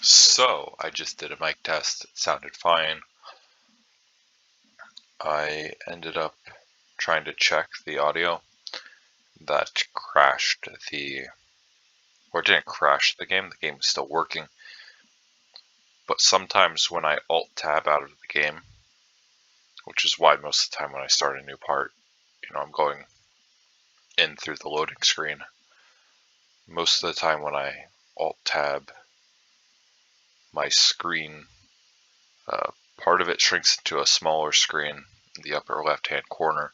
So, I just did a mic test. It sounded fine. I ended up trying to check the audio. That crashed or didn't crash the game. The game was still working. But sometimes when I Alt-Tab out of the game, which is why most of the time when I start a new part, I'm going in through the loading screen. Most of the time when I Alt-Tab, my screen, part of it shrinks into a smaller screen in the upper left-hand corner,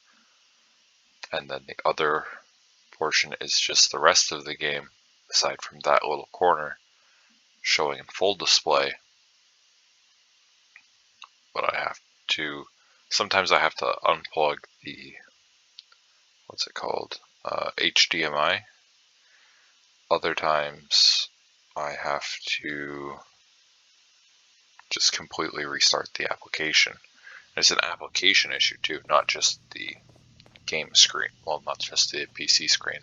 and then the other portion is just the rest of the game, aside from that little corner, showing in full display. But sometimes I have to unplug the, what's it called, HDMI. Other times I have to just completely restart the application. It's an application issue too, not just the game screen. Well, not just the PC screen.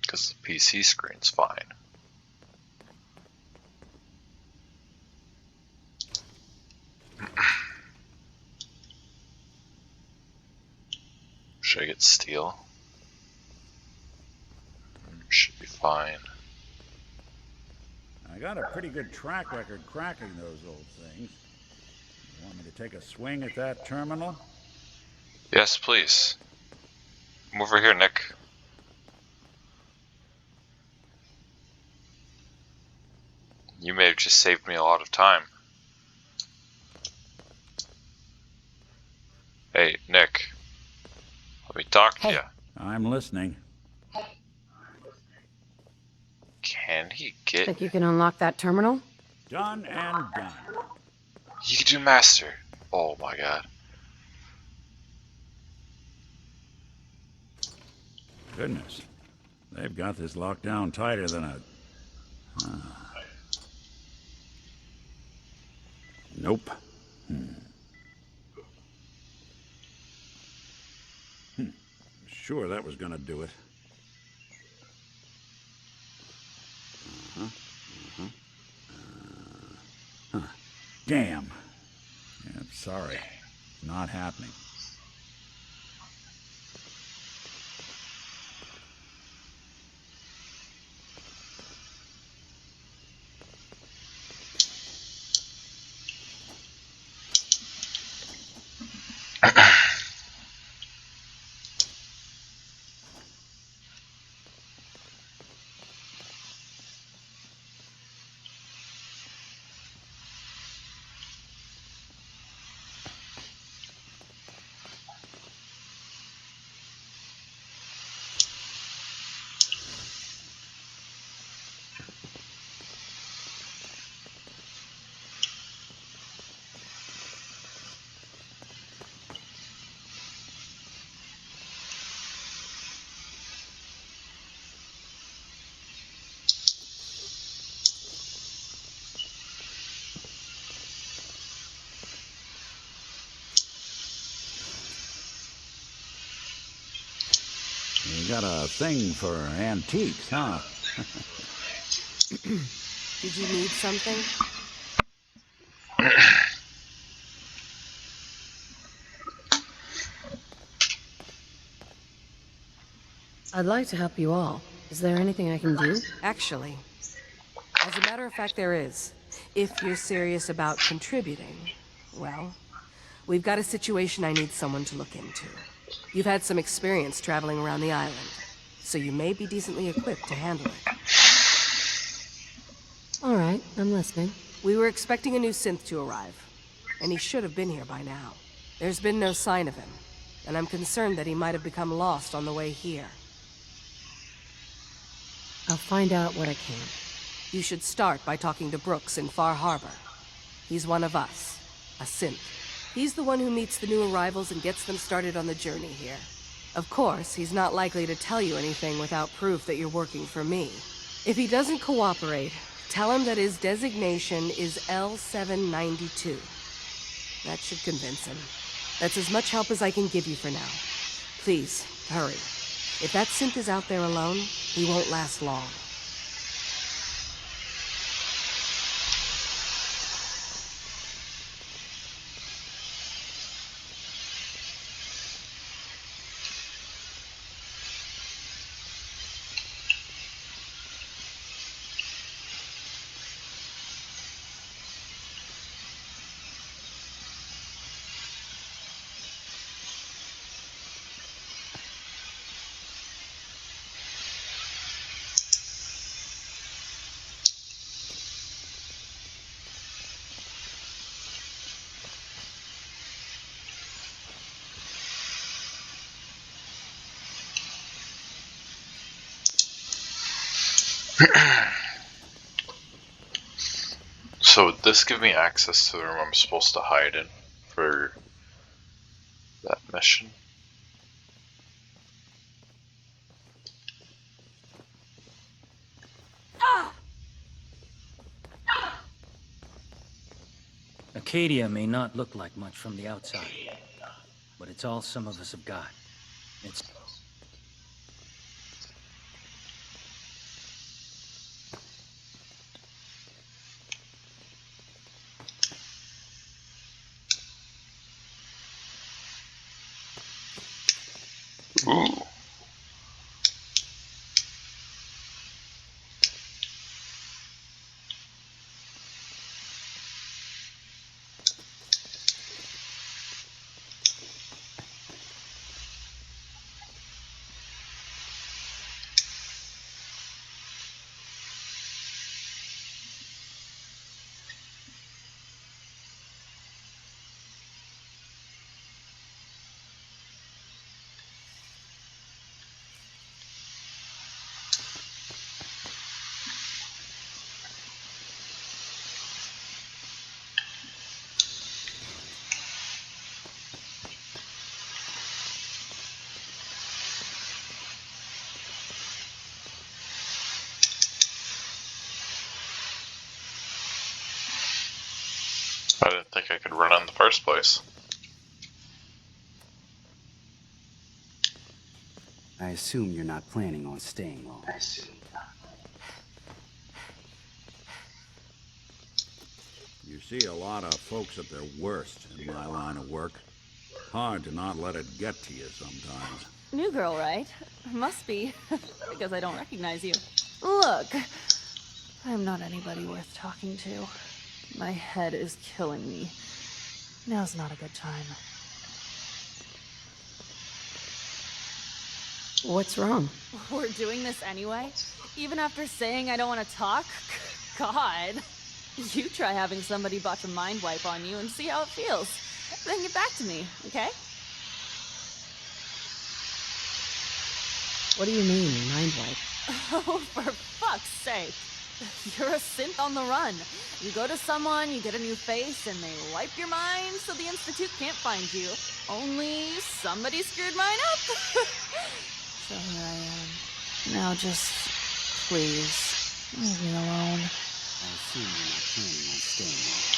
Because the PC screen's fine. Should I get steel? Should be fine. I got a pretty good track record cracking those old things. You want me to take a swing at that terminal? Yes, please. Come over here, Nick. You may have just saved me a lot of time. Hey, Nick. Let me talk to you. I'm listening. Can he get... Think you can unlock that terminal? Done and done. You can do master. Oh my god. Goodness. They've got this locked down tighter than a... Nope. Sure, that was gonna do it. Damn. Yeah, sorry. Not happening. You got a thing for antiques, huh? Did you need something? I'd like to help you all. Is there anything I can do? Actually, as a matter of fact, there is. If you're serious about contributing, well, we've got a situation I need someone to look into. You've had some experience traveling around the island, so you may be decently equipped to handle it. All right, I'm listening. We were expecting a new synth to arrive, and he should have been here by now. There's been no sign of him, and I'm concerned that he might have become lost on the way here. I'll find out what I can. You should start by talking to Brooks in Far Harbor. He's one of us, a synth. He's the one who meets the new arrivals and gets them started on the journey here. Of course, he's not likely to tell you anything without proof that you're working for me. If he doesn't cooperate, tell him that his designation is L792. That should convince him. That's as much help as I can give you for now. Please, hurry. If that synth is out there alone, he won't last long. So would this give me access to the room I'm supposed to hide in for that mission? Acadia may not look like much from the outside, but it's all some of us have got. It's... Ooh. I didn't think I could run in the first place. I assume you're not planning on staying long. You see a lot of folks at their worst in my line of work. Hard to not let it get to you sometimes. New girl, right? Must be, because I don't recognize you. Look, I'm not anybody worth talking to. My head is killing me. Now's not a good time. What's wrong? We're doing this anyway? Even after saying I don't want to talk? God. You try having somebody botch a mind wipe on you and see how it feels. Then get back to me, okay? What do you mean, mind wipe? Oh, for fuck's sake. You're a synth on the run. You go to someone, you get a new face, and they wipe your mind so the Institute can't find you. Only somebody screwed mine up. So here I am. Now just, please, leave me alone. I assume you're not planning on staying long.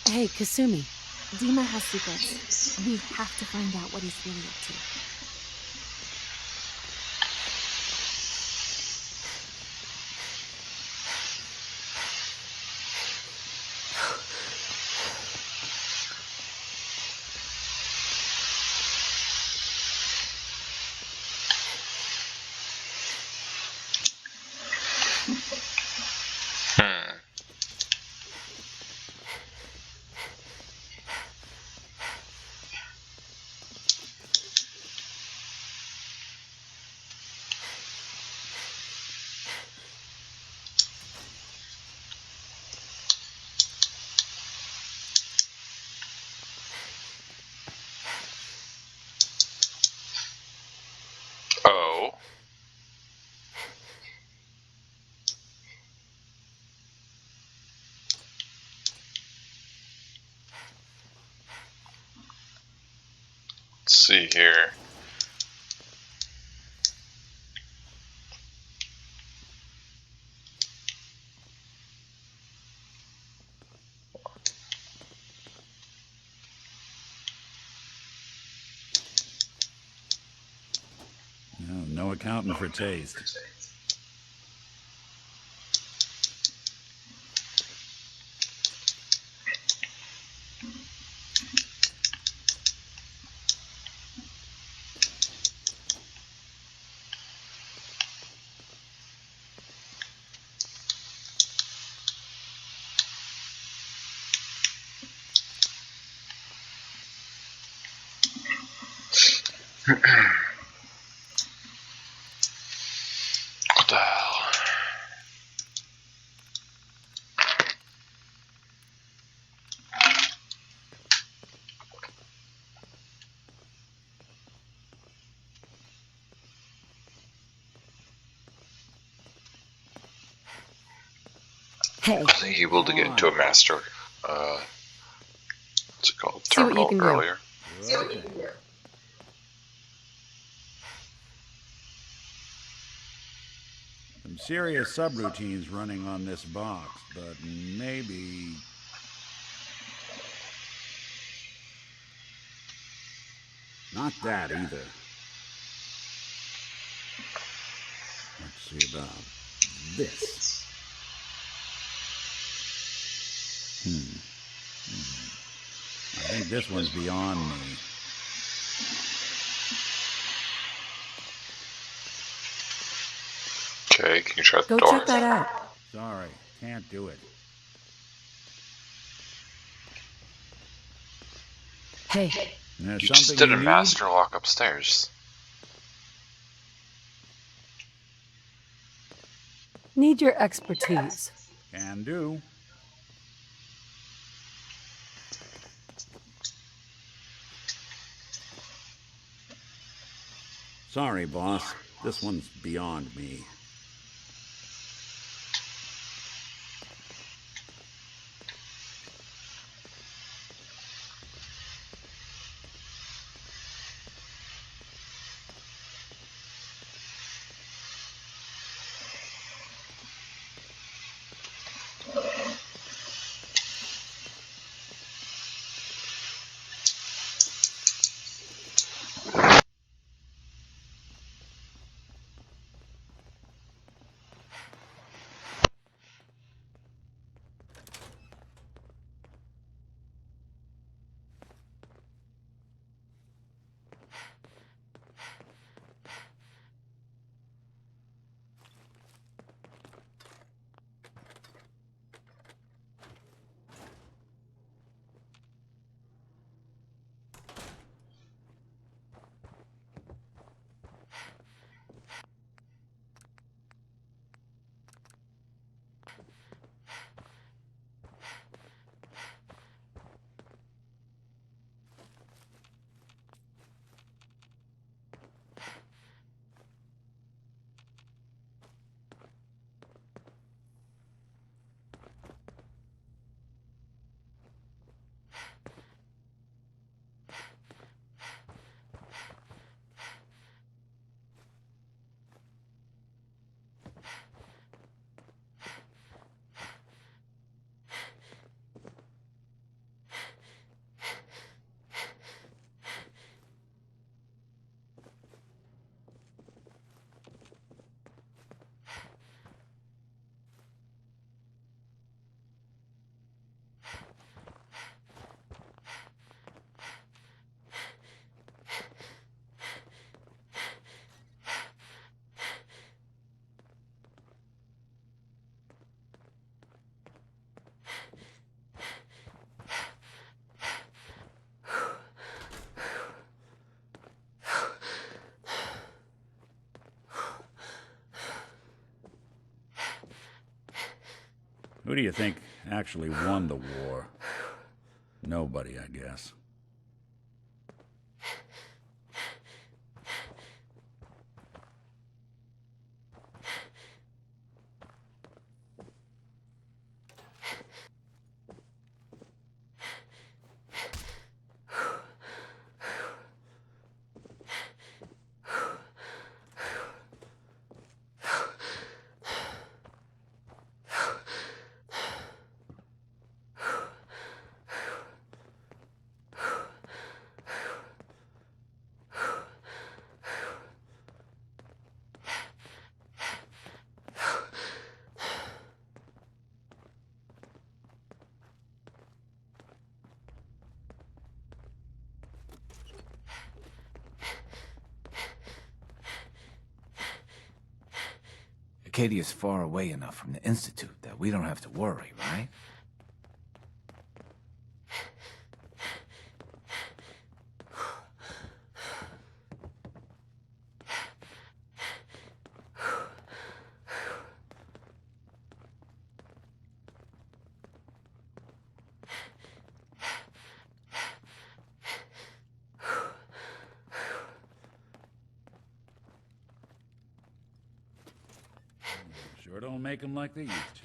Hey, Kasumi. Dima has secrets. We have to find out what he's really up to. Hmm. Oh. Let's see here. No accounting for taste. What the hell? Hey, I think he able to get into a master, what's it called, See what you terminal can do. earlier. Sure thing. Some serious subroutines running on this box, but maybe... Not that either. Let's see about this. I think this one's beyond me. Okay, can you try the Go door? check that out. Sorry, can't do it. hey, There's You just something did you a need? master lock upstairs. Need your expertise. Can do. Sorry, boss. This one's beyond me. Who do you think actually won the war? Nobody, I guess. Acadia's far away enough from the Institute that we don't have to worry, right? Sure don't make them like they used to.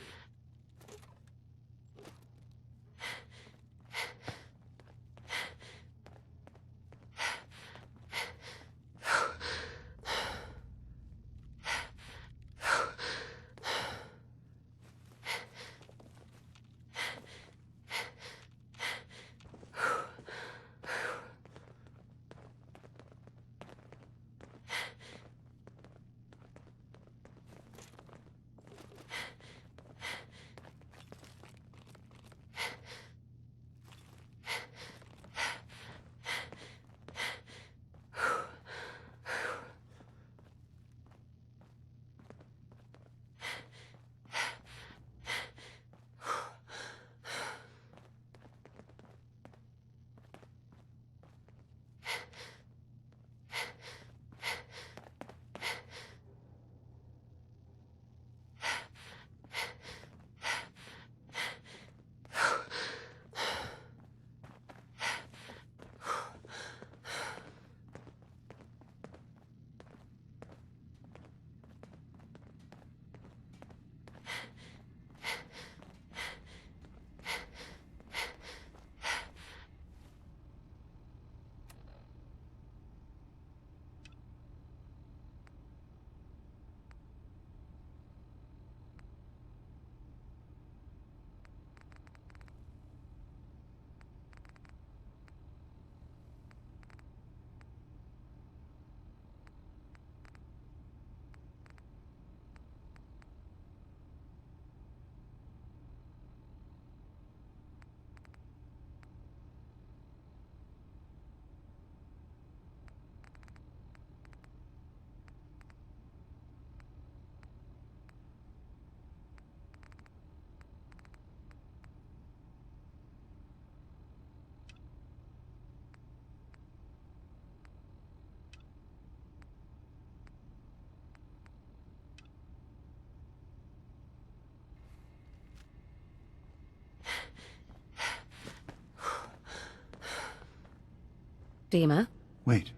Dima? Wait.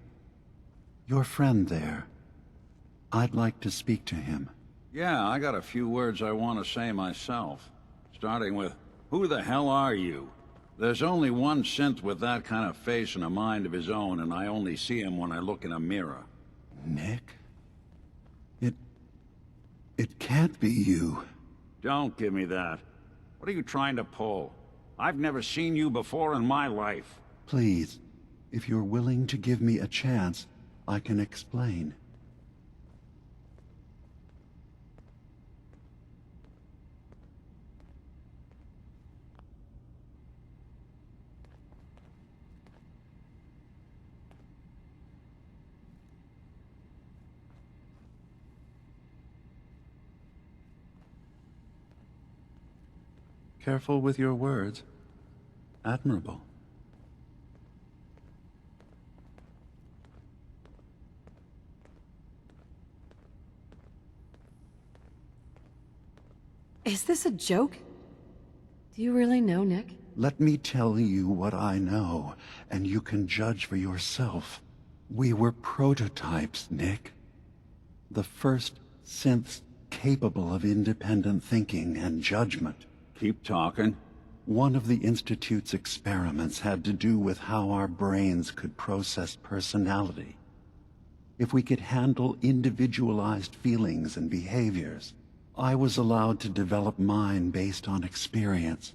Your friend there. I'd like to speak to him. Yeah, I got a few words I want to say myself. Starting with, who the hell are you? There's only one synth with that kind of face and a mind of his own, and I only see him when I look in a mirror. Nick? It can't be you. Don't give me that. What are you trying to pull? I've never seen you before in my life. Please, if you're willing to give me a chance, I can explain. Careful with your words. Admirable. Is this a joke? Do you really know, Nick? Let me tell you what I know, and you can judge for yourself. We were prototypes, Nick. The first synths capable of independent thinking and judgment. Keep talking. One of the Institute's experiments had to do with how our brains could process personality. If we could handle individualized feelings and behaviors. I was allowed to develop mine based on experience.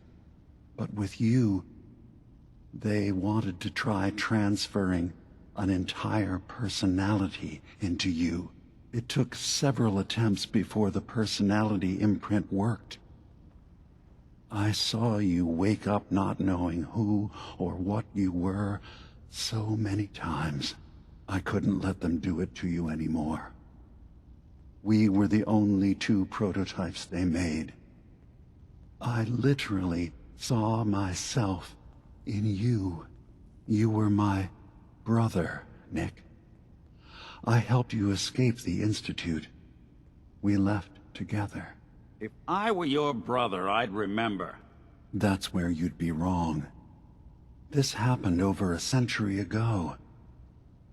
But with you, they wanted to try transferring an entire personality into you. It took several attempts before the personality imprint worked. I saw you wake up not knowing who or what you were so many times. I couldn't let them do it to you anymore. We were the only two prototypes they made. I literally saw myself in you. You were my brother, Nick. I helped you escape the Institute. We left together. If I were your brother, I'd remember. That's where you'd be wrong. This happened over a century ago.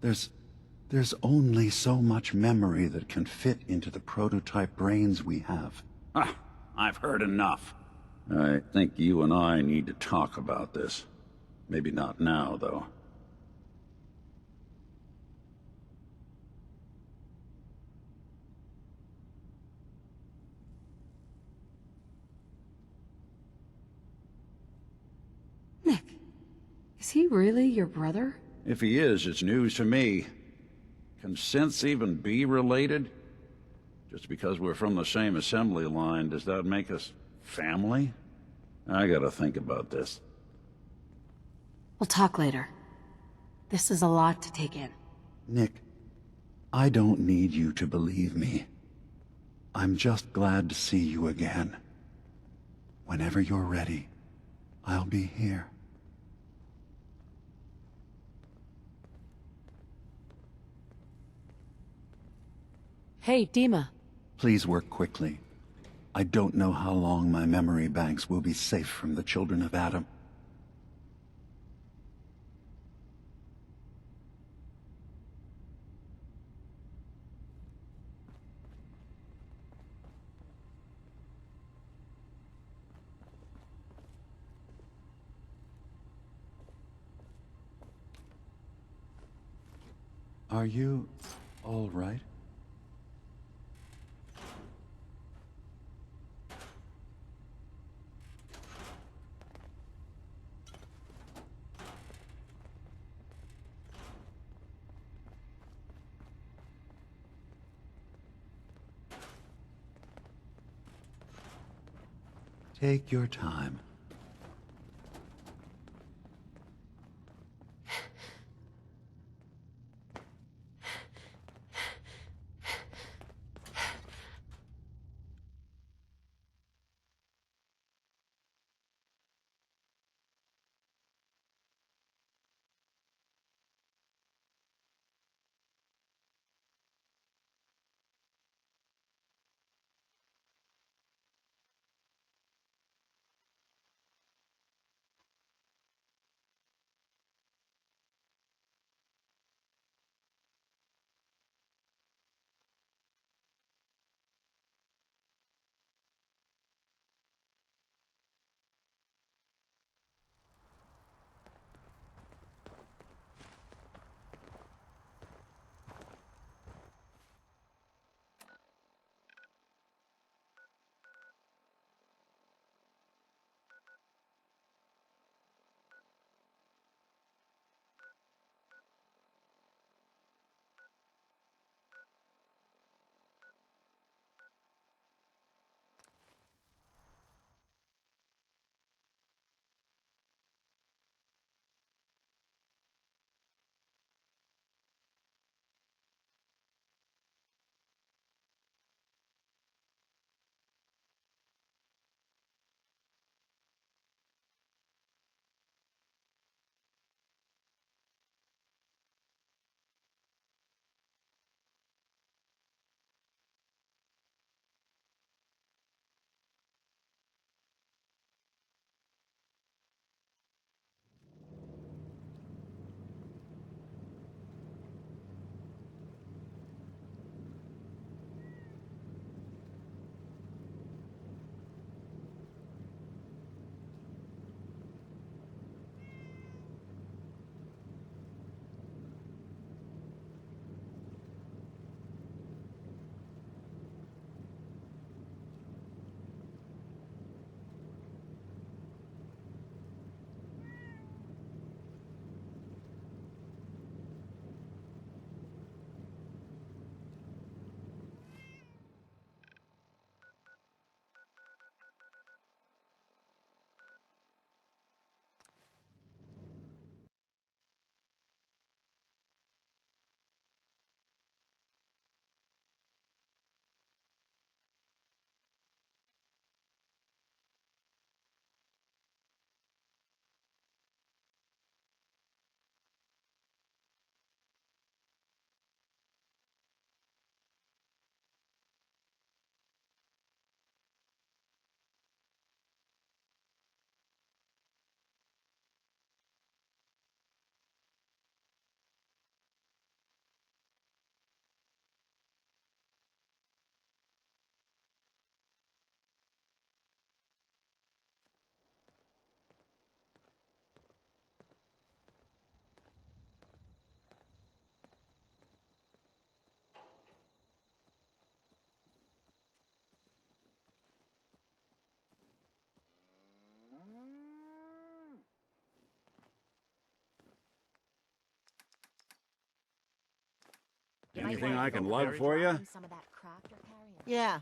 There's only so much memory that can fit into the prototype brains we have. Ah, I've heard enough. I think you and I need to talk about this. Maybe not now, though. Nick, is he really your brother? If he is, it's news to me. Can synths even be related? Just because we're from the same assembly line, does that make us family? I gotta think about this. We'll talk later. This is a lot to take in. Nick, I don't need you to believe me. I'm just glad to see you again. Whenever you're ready, I'll be here. Hey, Dima. Please work quickly. I don't know how long my memory banks will be safe from the children of Adam. Are you all right? Take your time. Anything I can lug for you? Yeah.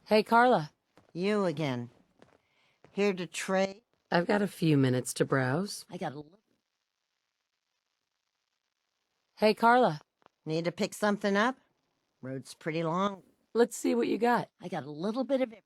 Hey, Carla. You again. Here to trade? I've got a few minutes to browse. I got a little... Hey, Carla. Need to pick something up? Road's pretty long. Let's see what you got. I got a little bit of it.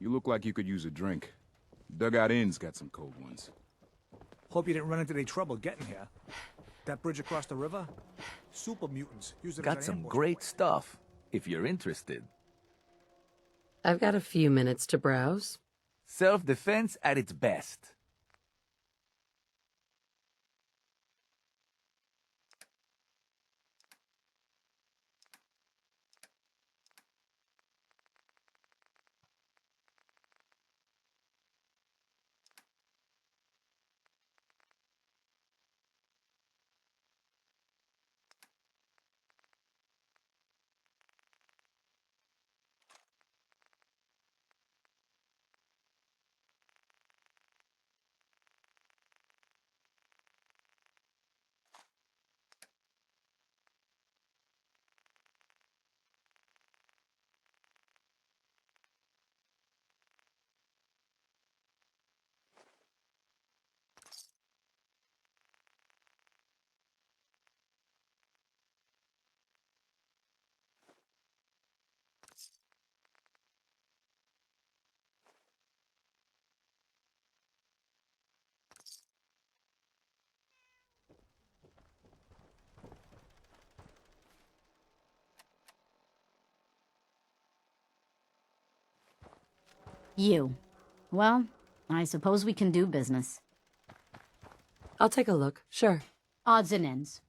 You look like you could use a drink. Dugout Inn's got some cold ones. Hope you didn't run into any trouble getting here. That bridge across the river? Super mutants use it Got as an some ambush great point. stuff, if you're interested. I've got a few minutes to browse. Self-defense at its best. You. Well, I suppose we can do business. I'll take a look, sure. Odds and ends.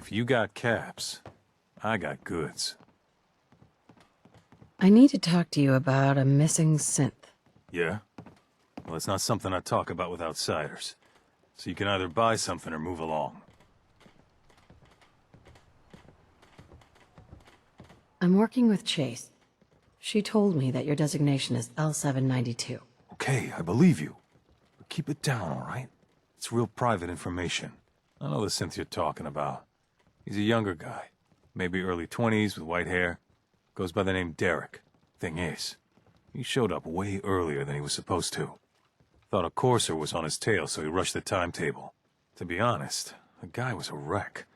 If you got caps, I got goods. I need to talk to you about a missing synth. Yeah? Well, it's not something I talk about with outsiders. So you can either buy something or move along. I'm working with Chase. She told me that your designation is L792. Okay, I believe you. But keep it down, all right? It's real private information. I know the synth you're talking about. He's a younger guy. Maybe early 20s with white hair. Goes by the name Derek. Thing is, he showed up way earlier than he was supposed to. Thought a courser was on his tail, so he rushed the timetable. To be honest, the guy was a wreck.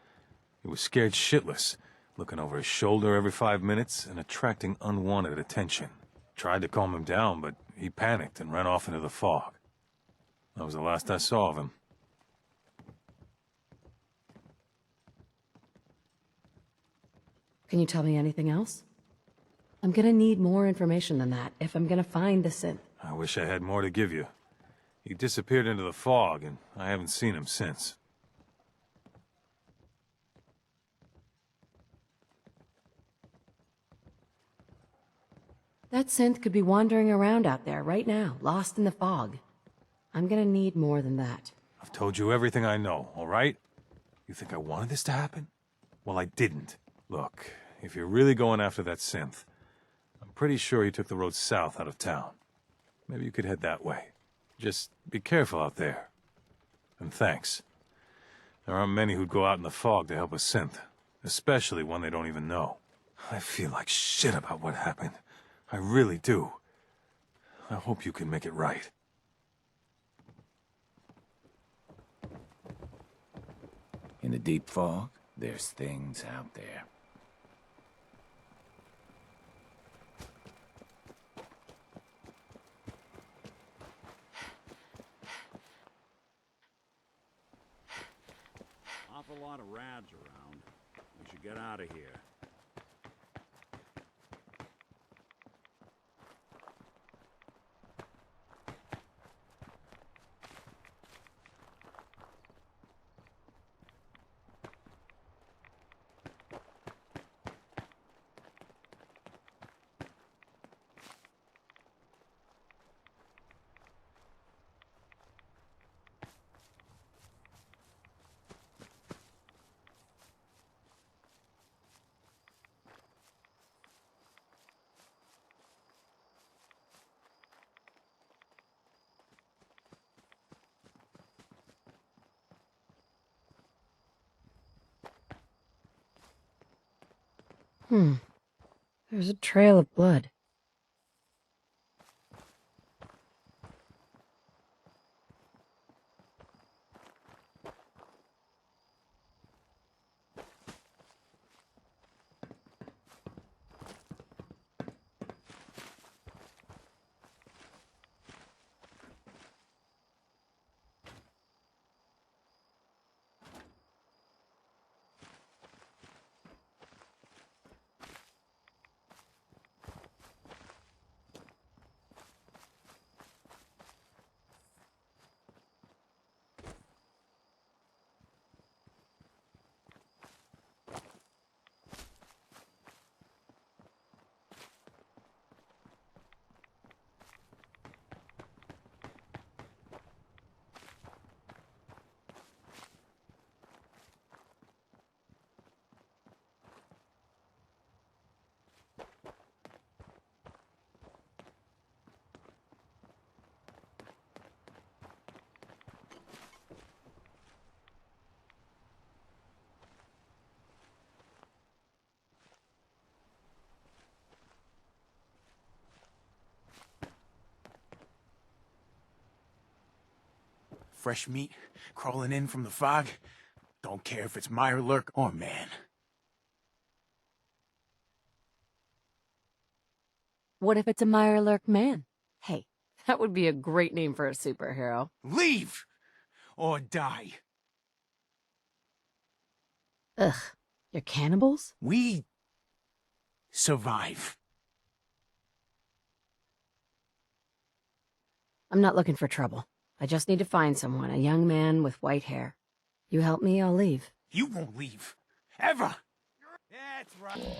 He was scared shitless, looking over his shoulder every 5 minutes and attracting unwanted attention. Tried to calm him down, but he panicked and ran off into the fog. That was the last I saw of him. Can you tell me anything else? I'm gonna need more information than that if I'm gonna find the synth. I wish I had more to give you. He disappeared into the fog, and I haven't seen him since. That synth could be wandering around out there right now, lost in the fog. I'm gonna need more than that. I've told you everything I know, all right? You think I wanted this to happen? Well, I didn't. Look, if you're really going after that synth, I'm pretty sure he took the road south out of town. Maybe you could head that way. Just be careful out there. And thanks. There aren't many who'd go out in the fog to help a synth, especially one they don't even know. I feel like shit about what happened. I really do. I hope you can make it right. In the deep fog, there's things out there. Awful lot of rads around. We should get out of here. There's a trail of blood. Fresh meat crawling in from the fog. Don't care if it's Mirelurk or man. What if it's a Mirelurk man? Hey, that would be a great name for a superhero. Leave! Or die. Ugh, you're cannibals? We survive. I'm not looking for trouble. I just need to find someone, a young man with white hair. You help me, I'll leave. You won't leave. ever! That's right.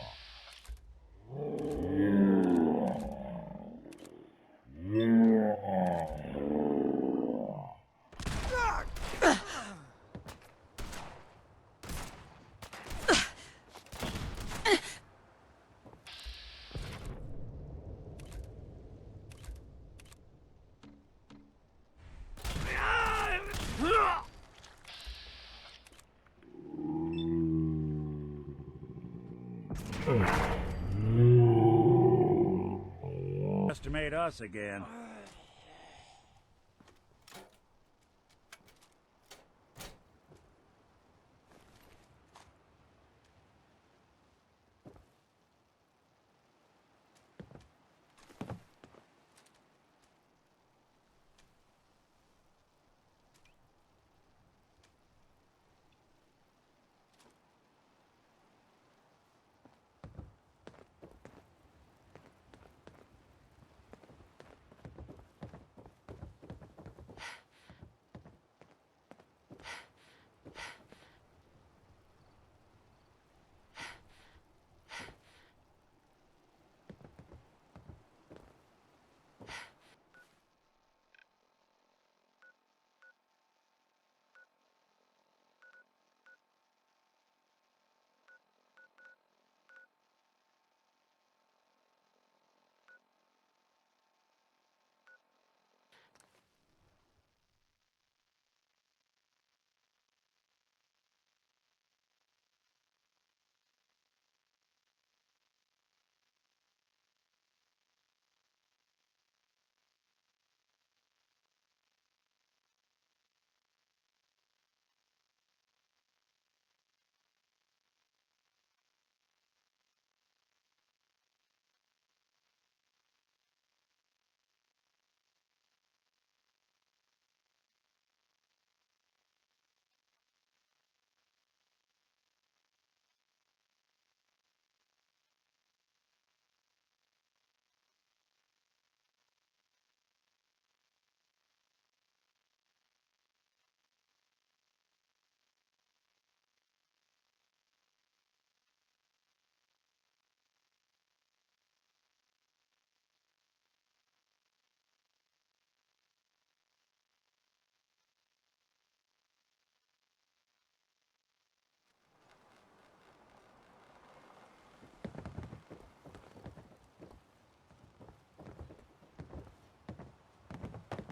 Estimate us again.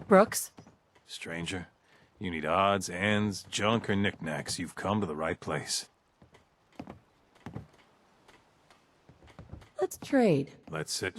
Brooks? Stranger, you need odds, ends, junk, or knickknacks, you've come to the right place. Let's trade. Let's sit.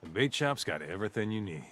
The bait shop's got everything you need.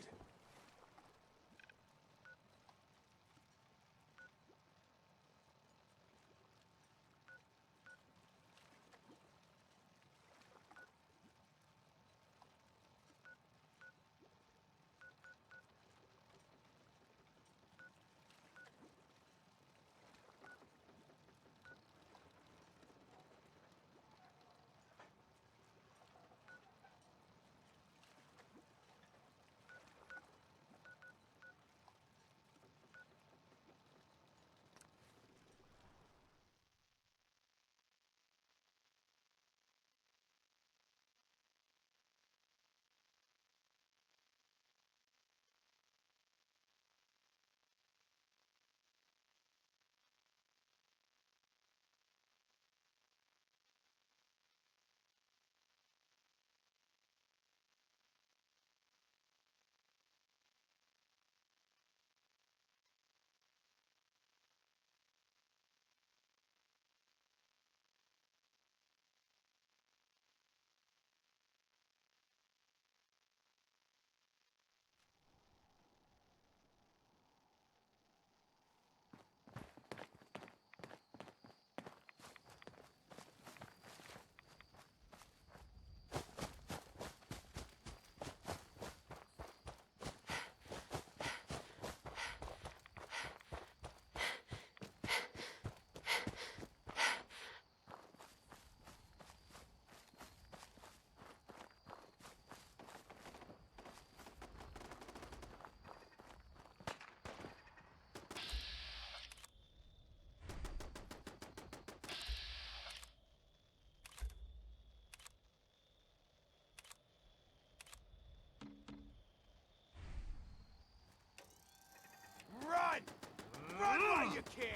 kid!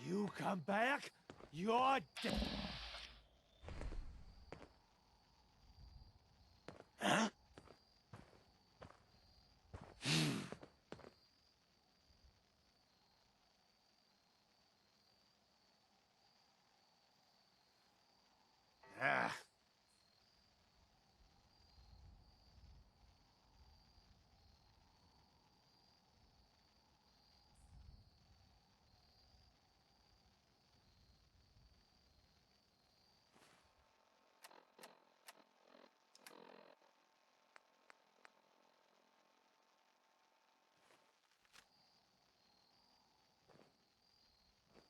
You come back, you're dead. Huh? Ah.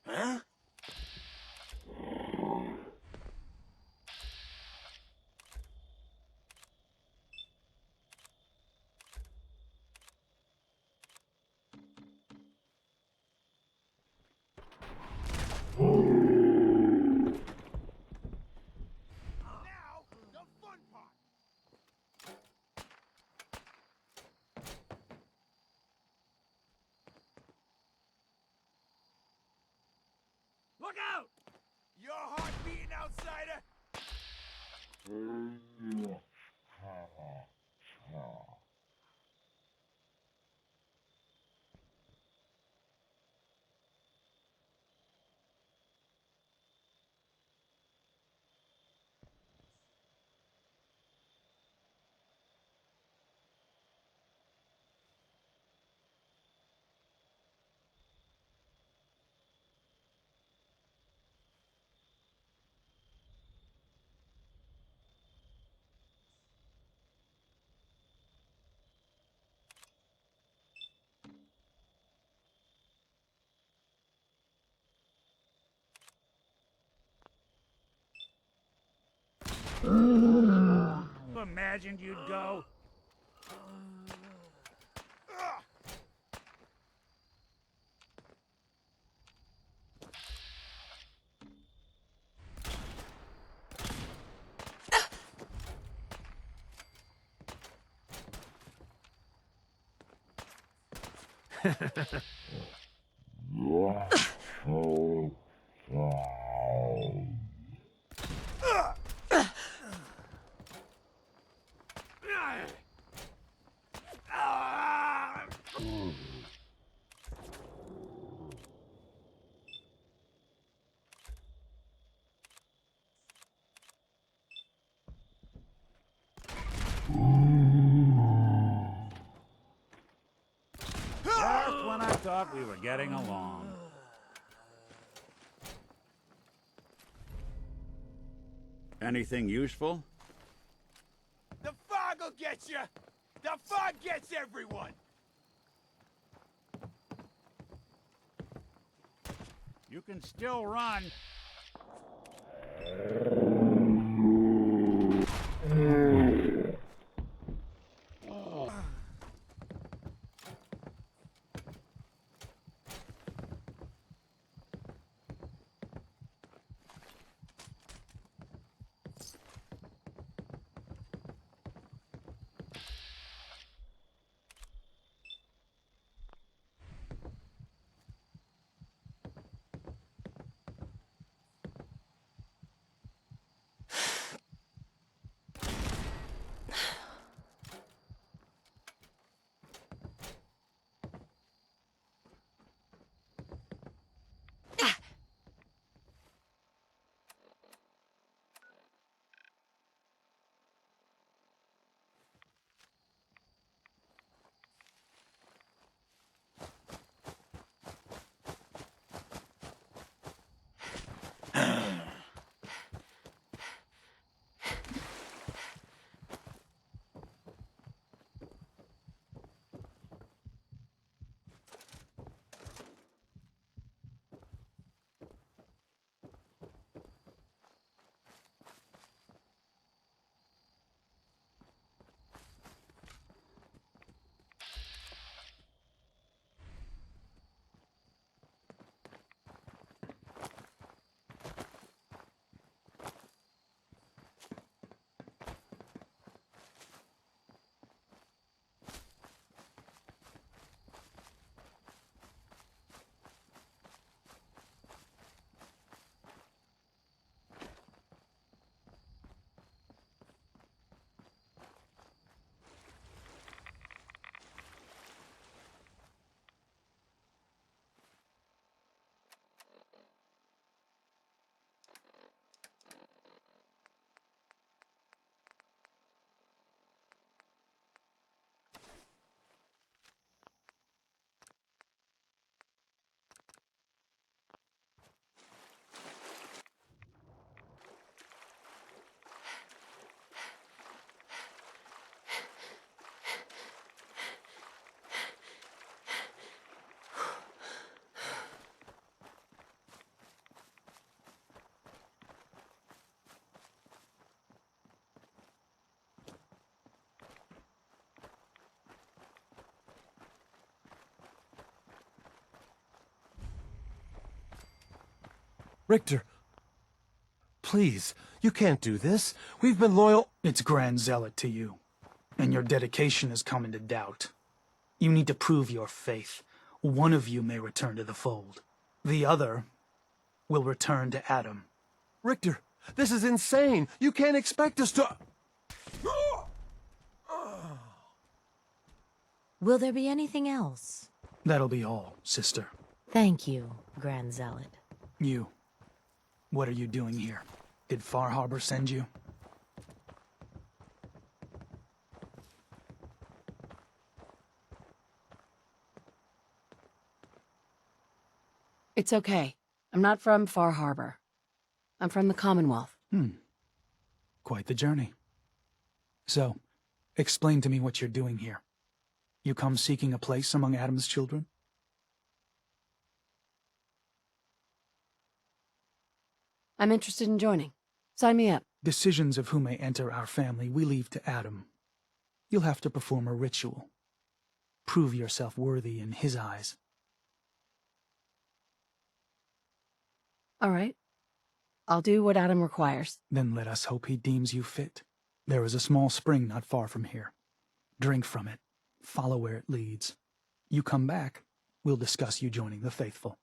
Huh? Now, the fun part! Look out! Your heart beating, outsider! You imagined you'd go? Just when I thought we were getting along. Anything useful? The fog will get you! The fog gets everyone! You can still run. Richter, please, you can't do this. We've been loyal. It's Grand Zealot to you, and your dedication has come into doubt. You need to prove your faith. One of you may return to the fold. The other will return to Adam. Richter, this is insane. You can't expect us to... Will there be anything else? That'll be all, sister. Thank you, Grand Zealot. You. What are you doing here? Did Far Harbor send you? It's okay. I'm not from Far Harbor. I'm from the Commonwealth. Quite the journey. So, explain to me what you're doing here. You come seeking a place among Adam's children? I'm interested in joining. Sign me up. Decisions of who may enter our family we leave to Adam. You'll have to perform a ritual. Prove yourself worthy in his eyes. All right. I'll do what Adam requires. Then let us hope he deems you fit. There is a small spring not far from here. Drink from it. Follow where it leads. You come back, we'll discuss you joining the faithful.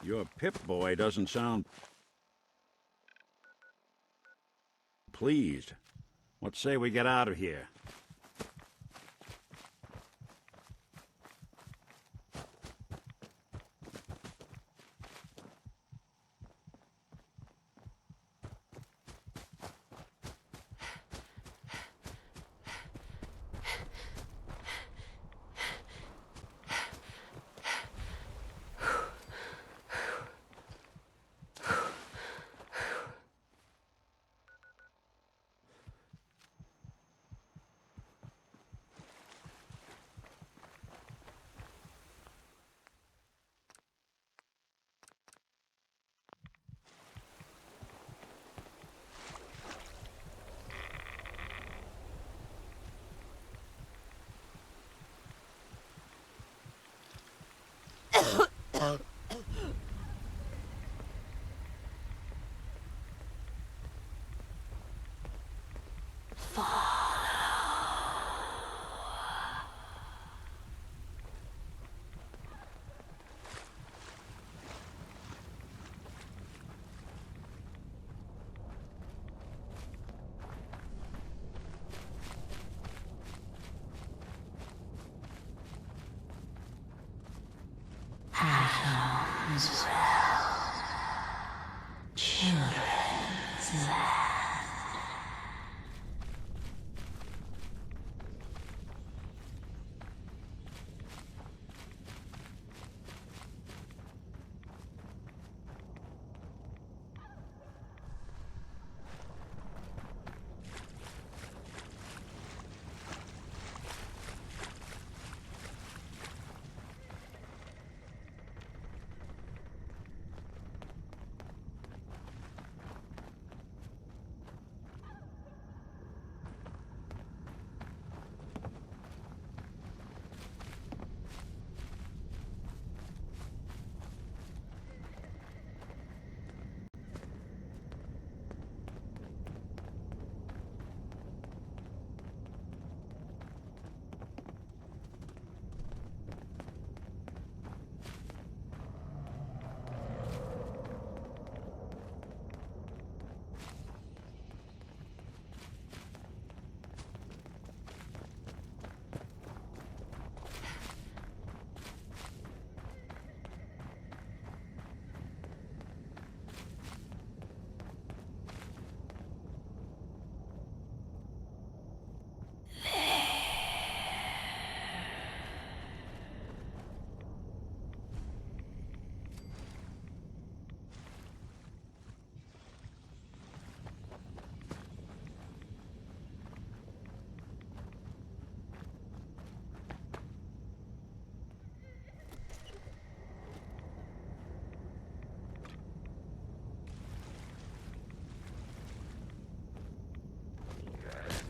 Your Pip-Boy doesn't sound pleased. What say we get out of here?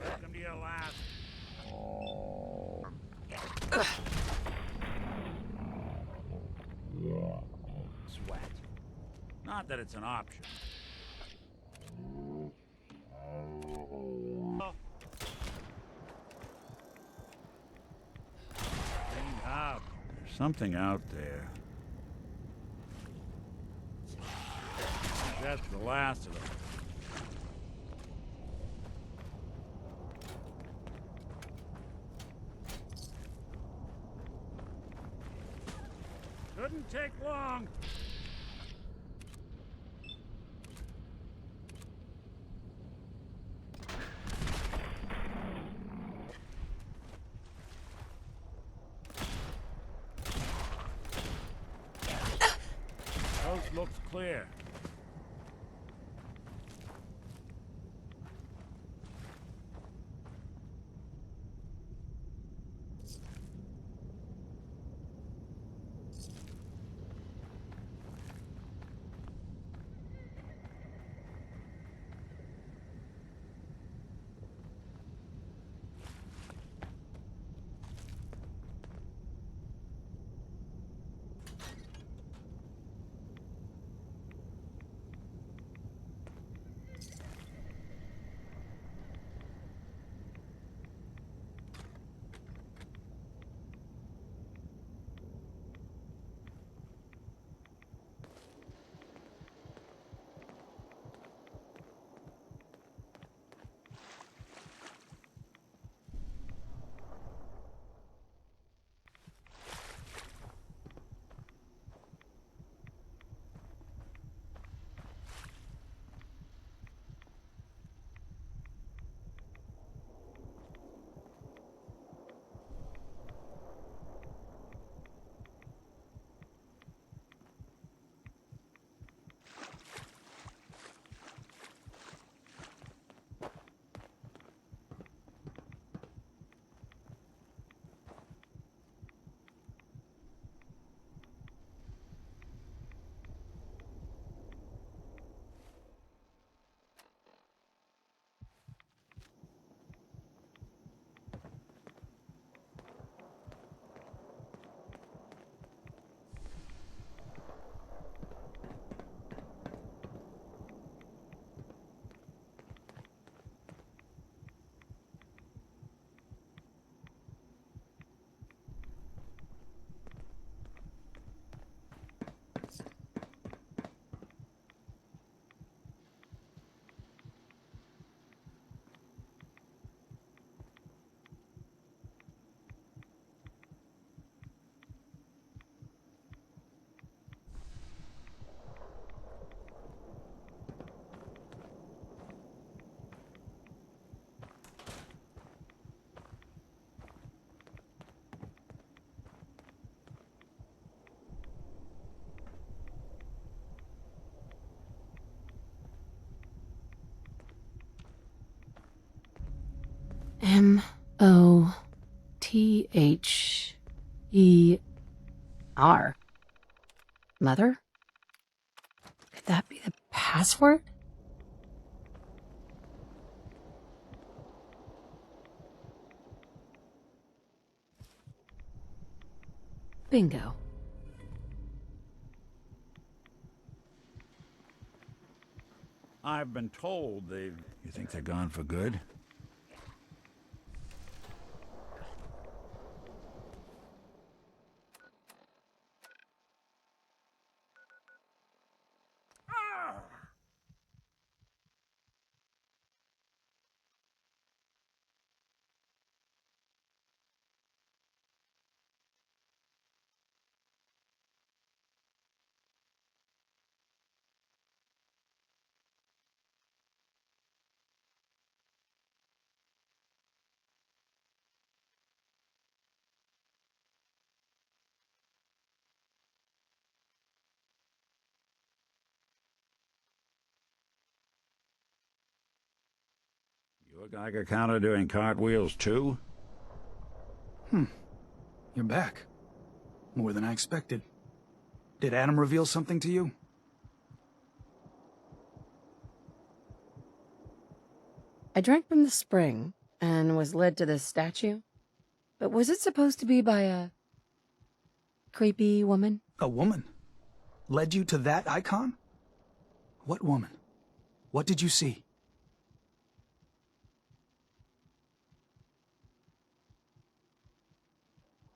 Welcome to your last. Sweat. Not that it's an option. Clean up. There's something out there. That's the last of them. Couldn't take long. Coast looks clear. Mother? Mother? Could that be the password? Bingo. I've been told they've... You think they're gone for good? You a Geiger counter doing cartwheels too? You're back. More than I expected. Did Adam reveal something to you? I drank from the spring and was led to this statue. But was it supposed to be by a creepy woman? A woman? Led you to that icon? What woman? What did you see?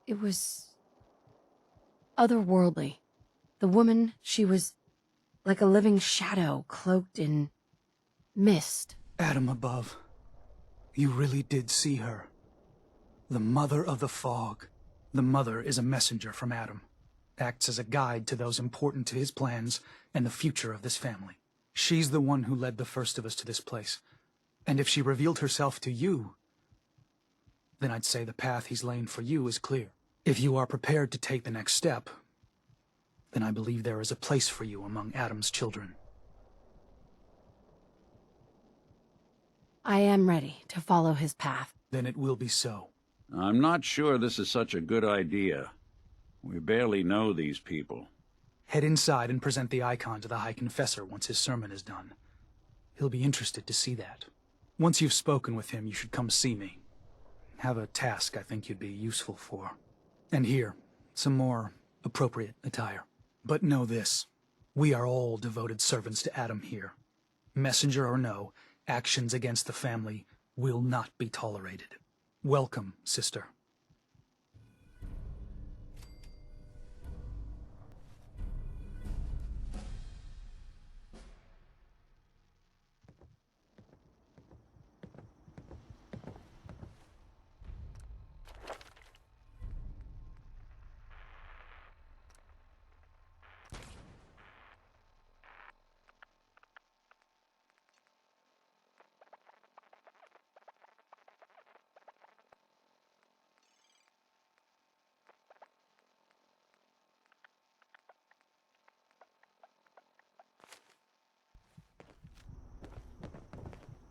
It was otherworldly. The woman, she was like a living shadow cloaked in mist. Adam above. You really did see her. The Mother of the Fog. The Mother is a messenger from Adam. Acts as a guide to those important to his plans and the future of this family. She's the one who led the first of us to this place. And if she revealed herself to you, then I'd say the path he's laying for you is clear. If you are prepared to take the next step, then I believe there is a place for you among Adam's children. I am ready to follow his path. Then it will be so. I'm not sure this is such a good idea. We barely know these people. Head inside and present the icon to the High Confessor once his sermon is done. He'll be interested to see that. Once you've spoken with him, you should come see me. Have a task I think you'd be useful for. And here, some more appropriate attire. But know this, we are all devoted servants to Adam here. Messenger or no, actions against the family will not be tolerated. Welcome, sister.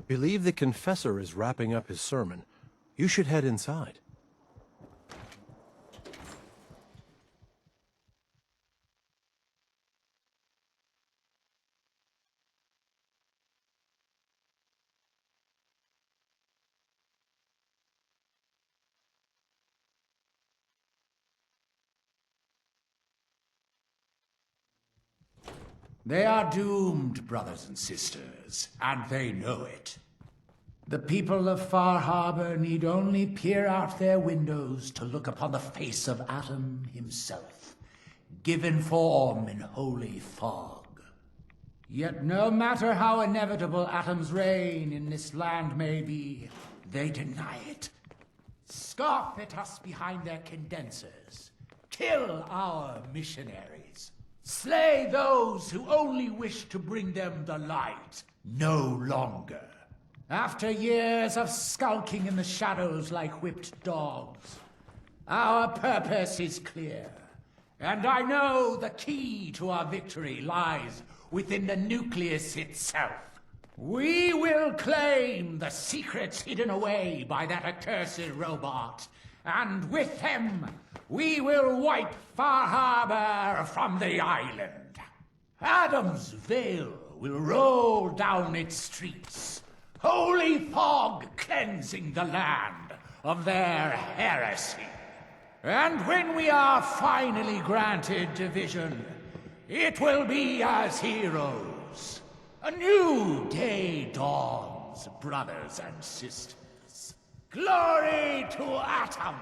Believe the confessor is wrapping up his sermon. You should head inside. They are doomed, brothers and sisters, and they know it. The people of Far Harbor need only peer out their windows to look upon the face of Adam himself, given form in holy fog. Yet no matter how inevitable Adam's reign in this land may be, they deny it. Scoff at us behind their condensers. Kill our missionaries. Slay those who only wish to bring them the light, no longer. After years of skulking in the shadows like whipped dogs, our purpose is clear. And I know the key to our victory lies within the nucleus itself. We will claim the secrets hidden away by that accursed robot, and with them, we will wipe Far Harbor from the island. Adam's Veil will roll down its streets, holy fog cleansing the land of their heresy. And when we are finally granted division, it will be as heroes. A new day dawns, brothers and sisters. Glory to Atom!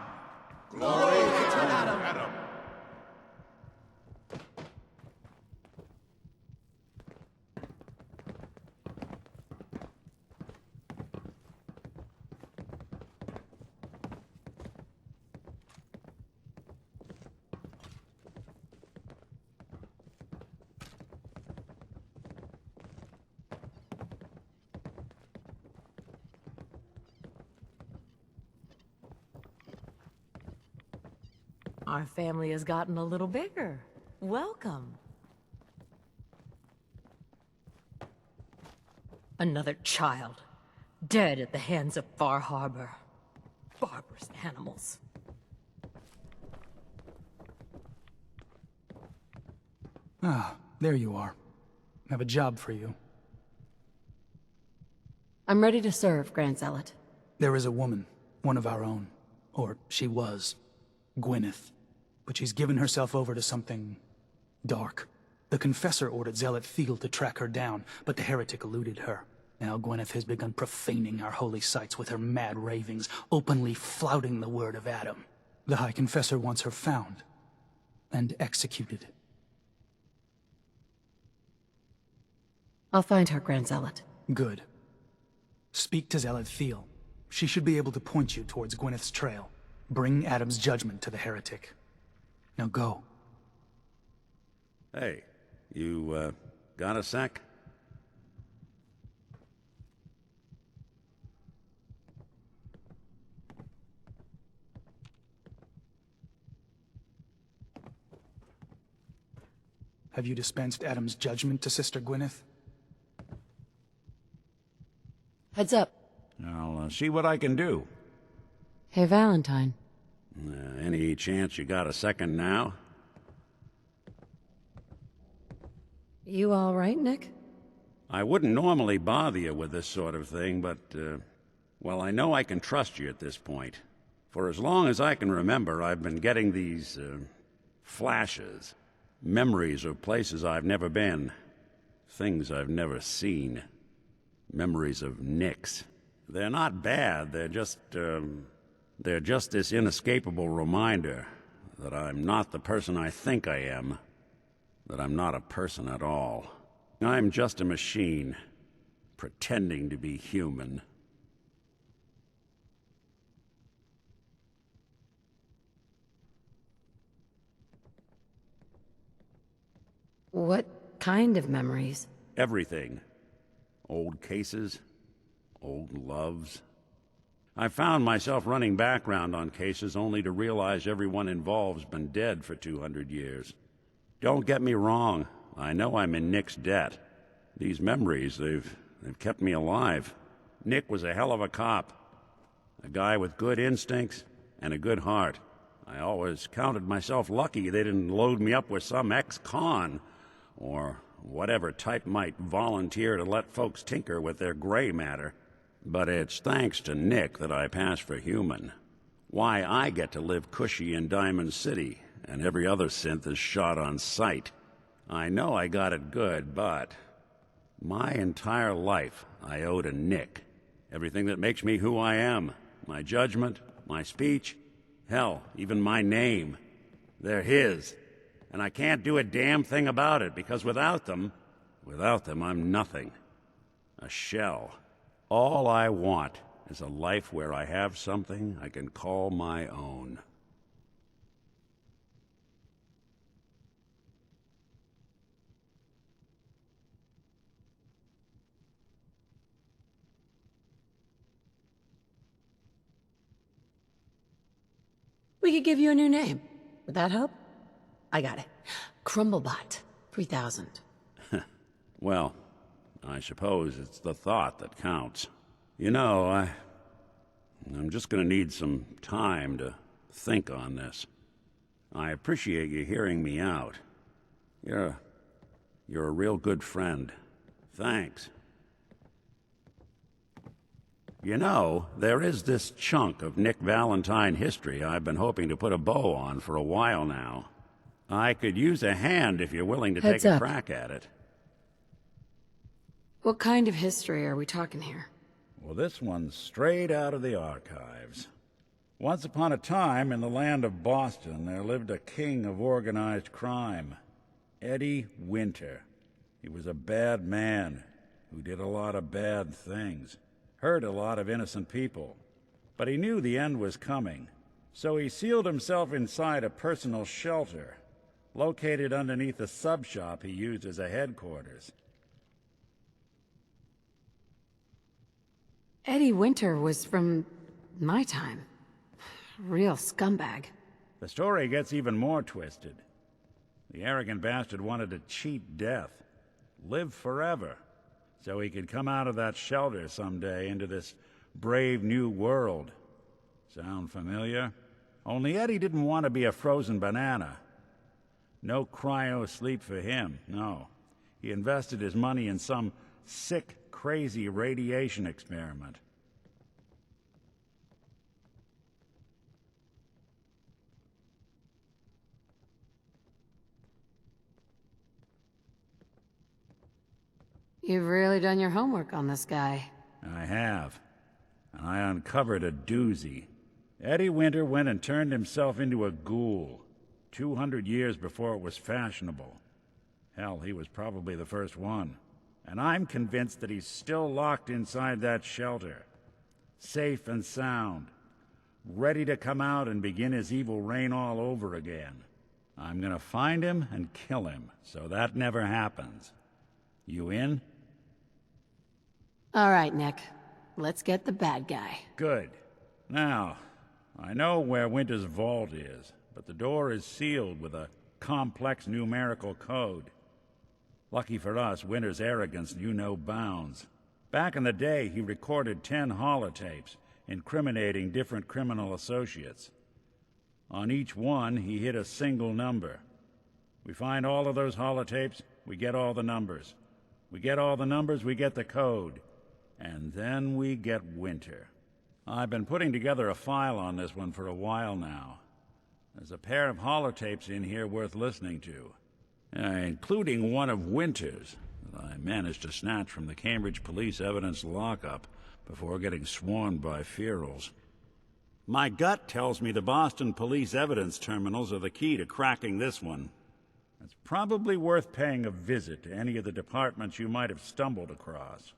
Glory to Atom! Our family has gotten a little bigger. Welcome. Another child, dead at the hands of Far Harbor. Barbarous animals. Ah, there you are. I have a job for you. I'm ready to serve, Grand Zealot. There is a woman, one of our own. Or she was. Gwyneth. But she's given herself over to something dark. The Confessor ordered Zealot Field to track her down, but the heretic eluded her. Now Gwyneth has begun profaning our holy sites with her mad ravings, openly flouting the word of Adam. The High Confessor wants her found and executed. I'll find her, Grand Zealot. Good. Speak to Zealot Thiel. She should be able to point you towards Gwyneth's trail. Bring Adam's judgment to the heretic. Now go. Hey, you, got a sec? Have you dispensed Adam's judgment to Sister Gwyneth? Heads up. I'll see what I can do. Hey, Valentine. Any chance you got a second now? You all right, Nick? I wouldn't normally bother you with this sort of thing, but, well, I know I can trust you at this point. For as long as I can remember, I've been getting these, flashes. Memories of places I've never been. Things I've never seen. Memories of Nicks. They're not bad, they're just this inescapable reminder that I'm not the person I think I am. That I'm not a person at all. I'm just a machine, pretending to be human. What kind of memories? Everything. Old cases, old loves. I found myself running background on cases only to realize everyone involved's been dead for 200 years. Don't get me wrong, I know I'm in Nick's debt. These memories, they've kept me alive. Nick was a hell of a cop. A guy with good instincts and a good heart. I always counted myself lucky they didn't load me up with some ex-con, or whatever type might volunteer to let folks tinker with their gray matter. But it's thanks to Nick that I pass for human. Why I get to live cushy in Diamond City, and every other synth is shot on sight. I know I got it good, but my entire life I owe to Nick. Everything that makes me who I am. My judgment, my speech, hell, even my name. They're his. And I can't do a damn thing about it, because without them, I'm nothing. A shell. All I want is a life where I have something I can call my own. We could give you a new name. Would that help? I got it. Crumblebot 3000. Well, I suppose it's the thought that counts. You know, I'm just gonna need some time to think on this. I appreciate you hearing me out. You're a real good friend. Thanks. You know, there is this chunk of Nick Valentine history I've been hoping to put a bow on for a while now. I could use a hand if you're willing to Heads take a up. crack at it. What kind of history are we talking here? Well, this one's straight out of the archives. Once upon a time, in the land of Boston, there lived a king of organized crime, Eddie Winter. He was a bad man who did a lot of bad things, hurt a lot of innocent people. But he knew the end was coming, so he sealed himself inside a personal shelter, located underneath a sub-shop he used as a headquarters. Eddie Winter was from my time. Real scumbag. The story gets even more twisted. The arrogant bastard wanted to cheat death, live forever, so he could come out of that shelter someday into this brave new world. Sound familiar? Only Eddie didn't want to be a frozen banana. No cryo sleep for him, no. He invested his money in some sick, crazy radiation experiment. You've really done your homework on this guy. I have. And I uncovered a doozy. Eddie Winter went and turned himself into a ghoul, 200 years before it was fashionable. Hell, he was probably the first one. And I'm convinced that he's still locked inside that shelter, safe and sound, ready to come out and begin his evil reign all over again. I'm gonna find him and kill him, so that never happens. You in? All right, Nick. Let's get the bad guy. Good. Now, I know where Winter's vault is, but the door is sealed with a complex numerical code. Lucky for us, Winter's arrogance knew no bounds. Back in the day, he recorded 10 holotapes, incriminating different criminal associates. On each one, he hit a single number. We find all of those holotapes, we get all the numbers. We get all the numbers, we get the code. And then we get Winter. I've been putting together a file on this one for a while now. There's a pair of holotapes in here worth listening to. Including one of Winter's that I managed to snatch from the Cambridge Police evidence lockup before getting swarmed by ferals. My gut tells me the Boston Police evidence terminals are the key to cracking this one. It's probably worth paying a visit to any of the departments you might have stumbled across.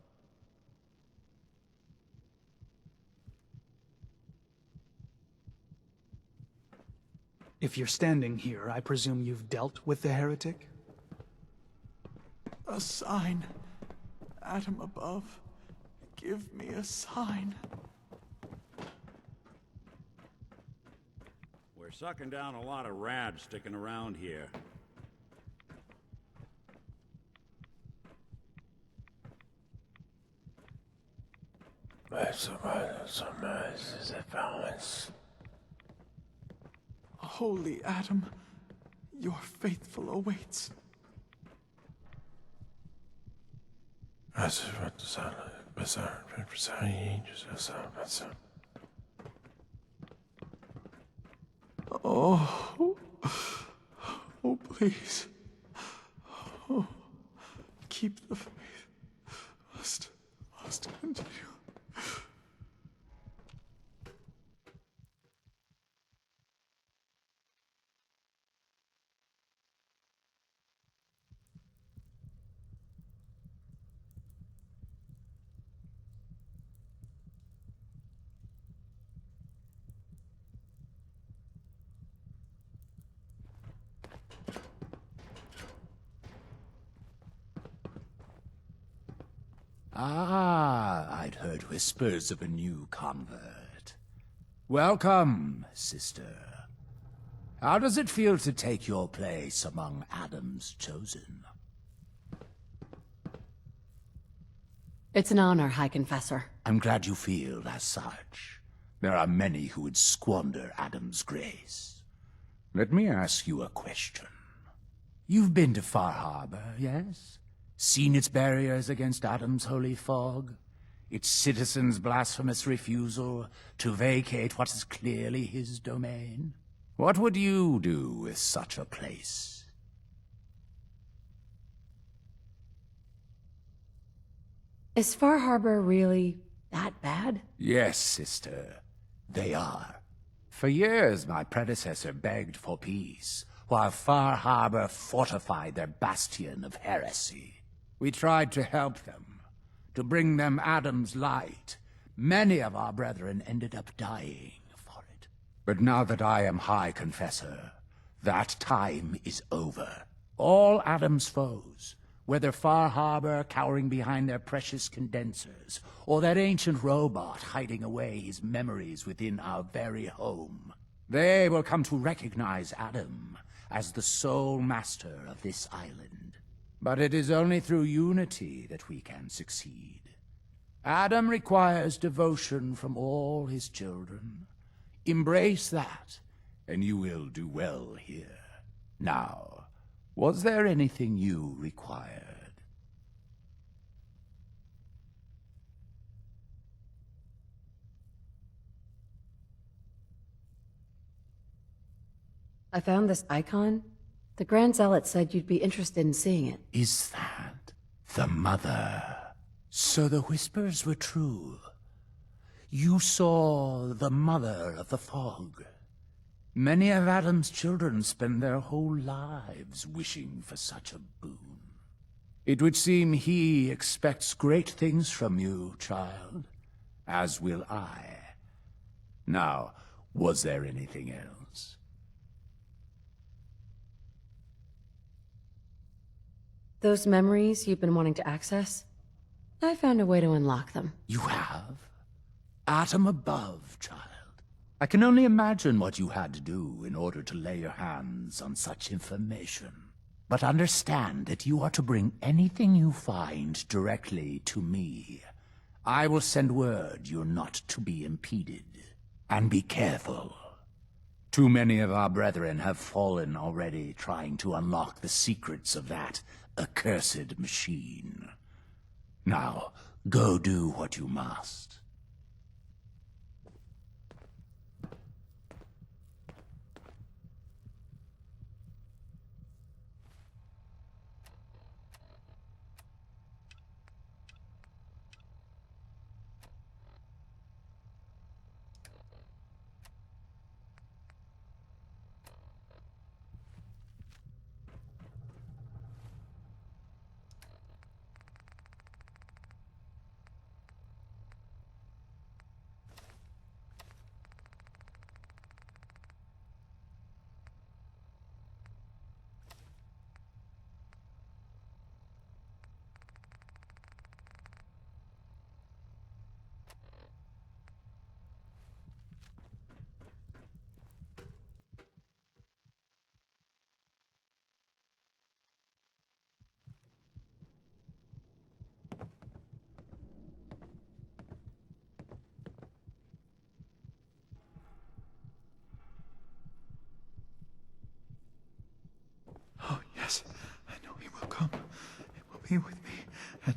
If you're standing here, I presume you've dealt with the heretic? A sign. Atom above. Give me a sign. We're sucking down a lot of rad sticking around here. Holy Atom, your faithful awaits. Oh, oh, please. Oh, keep the faith. Must continue. Ah, I'd heard whispers of a new convert. Welcome, sister. How does it feel to take your place among Adam's chosen? It's an honor, High Confessor. I'm glad you feel as such. There are many who would squander Adam's grace. Let me ask you a question. You've been to Far Harbor, yes? Seen its barriers against Adam's holy fog? Its citizens' blasphemous refusal to vacate what is clearly his domain? What would you do with such a place? Is Far Harbor really that bad? Yes, sister, they are. For years, my predecessor begged for peace, while Far Harbor fortified their bastion of heresy. We tried to help them, to bring them Adam's light. Many of our brethren ended up dying for it. But now that I am High Confessor, that time is over. All Adam's foes, whether Far Harbor cowering behind their precious condensers, or that ancient robot hiding away his memories within our very home, they will come to recognize Adam as the sole master of this island. But it is only through unity that we can succeed. Adam requires devotion from all his children. Embrace that, and you will do well here. Now, was there anything you required? I found this icon. The Grand Zealot said you'd be interested in seeing it. Is that the mother? So the whispers were true. You saw the mother of the fog. Many of Adam's children spend their whole lives wishing for such a boon. It would seem he expects great things from you, child, as will I. Now, was there anything else? Those memories you've been wanting to access? I found a way to unlock them. You have? Atom above, child. I can only imagine what you had to do in order to lay your hands on such information. But understand that you are to bring anything you find directly to me. I will send word you're not to be impeded. And be careful. Too many of our brethren have fallen already trying to unlock the secrets of that accursed machine. Now, go do what you must. Oh, yes, I know he will come. He will be with me, and